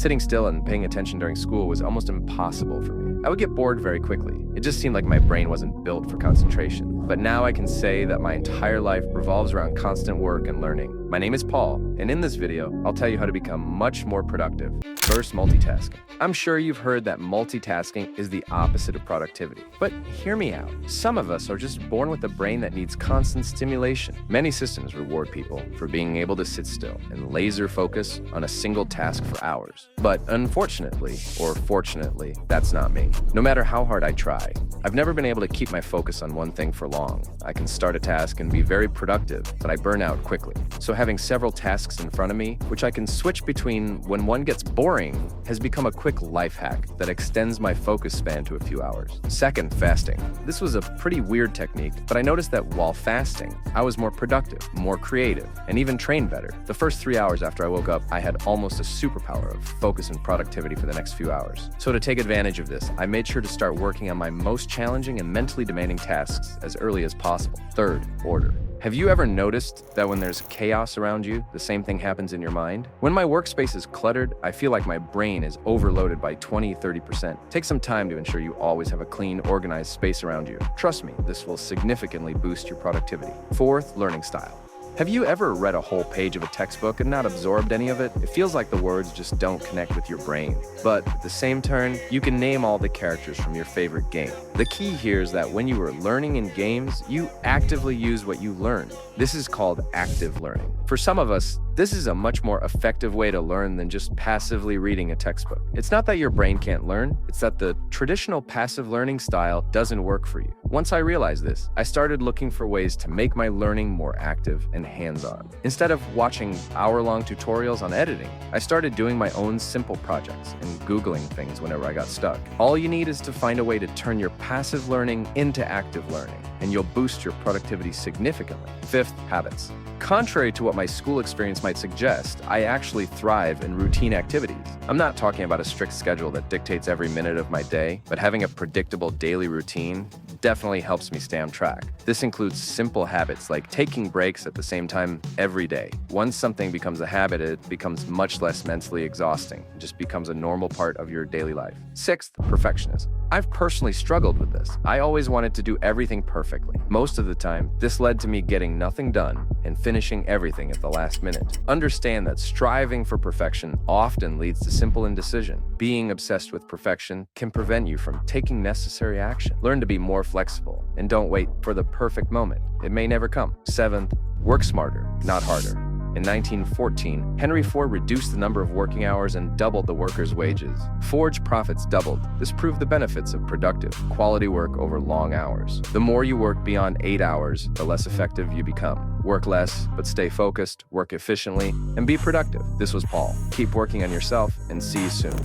Sitting still and paying attention during school was almost impossible for me. I would get bored very quickly. It just seemed like my brain wasn't built for concentration. But now I can say that my entire life revolves around constant work and learning. My name is Paul, and in this video, I'll tell you how to become much more productive. First, multitasking. I'm sure you've heard that multitasking is the opposite of productivity. But hear me out. Some of us are just born with a brain that needs constant stimulation. Many systems reward people for being able to sit still and laser focus on a single task for hours. But unfortunately, or fortunately, that's not me. No matter how hard I try, I've never been able to keep my focus on one thing for long. I can start a task and be very productive, but I burn out quickly. So having several tasks in front of me, which I can switch between when one gets boring, has become a quick life hack that extends my focus span to a few hours. Second, fasting. This was a pretty weird technique, but I noticed that while fasting, I was more productive, more creative, and even trained better. The first 3 hours after I woke up, I had almost a superpower of focus and productivity for the next few hours. So to take advantage of this, I made sure to start working on my most challenging and mentally demanding tasks as early as possible. Third, order. Have you ever noticed that when there's chaos around you, the same thing happens in your mind? When my workspace is cluttered, I feel like my brain is overloaded by 20-30%. Take some time to ensure you always have a clean, organized space around you. Trust me, this will significantly boost your productivity. Fourth, learning style. Have you ever read a whole page of a textbook and not absorbed any of it? It feels like the words just don't connect with your brain. But at the same turn, you can name all the characters from your favorite game. The key here is that when you are learning in games, you actively use what you learned. This is called active learning. For some of us, this is a much more effective way to learn than just passively reading a textbook. It's not that your brain can't learn, it's that the traditional passive learning style doesn't work for you. Once I realized this, I started looking for ways to make my learning more active and hands-on. Instead of watching hour-long tutorials on editing, I started doing my own simple projects and Googling things whenever I got stuck. All you need is to find a way to turn your passive learning into active learning, and you'll boost your productivity significantly. Fifth, habits. Contrary to what my school experience might suggest, I actually thrive in routine activities. I'm not talking about a strict schedule that dictates every minute of my day, but having a predictable daily routine definitely helps me stay on track. This includes simple habits like taking breaks at the same time every day. Once something becomes a habit, it becomes much less mentally exhausting. It just becomes a normal part of your daily life. Sixth, perfectionism. I've personally struggled with this. I always wanted to do everything perfectly. Most of the time, this led to me getting nothing done and finishing everything at the last minute. Understand that striving for perfection often leads to simple indecision. Being obsessed with perfection can prevent you from taking necessary action. Learn to be more flexible and don't wait for the perfect moment. It may never come. Seventh, work smarter, not harder. In 1914, Henry Ford reduced the number of working hours and doubled the workers' wages. Ford's profits doubled. This proved the benefits of productive, quality work over long hours. The more you work beyond 8 hours, the less effective you become. Work less, but stay focused, work efficiently, and be productive. This was Paul. Keep working on yourself, and see you soon.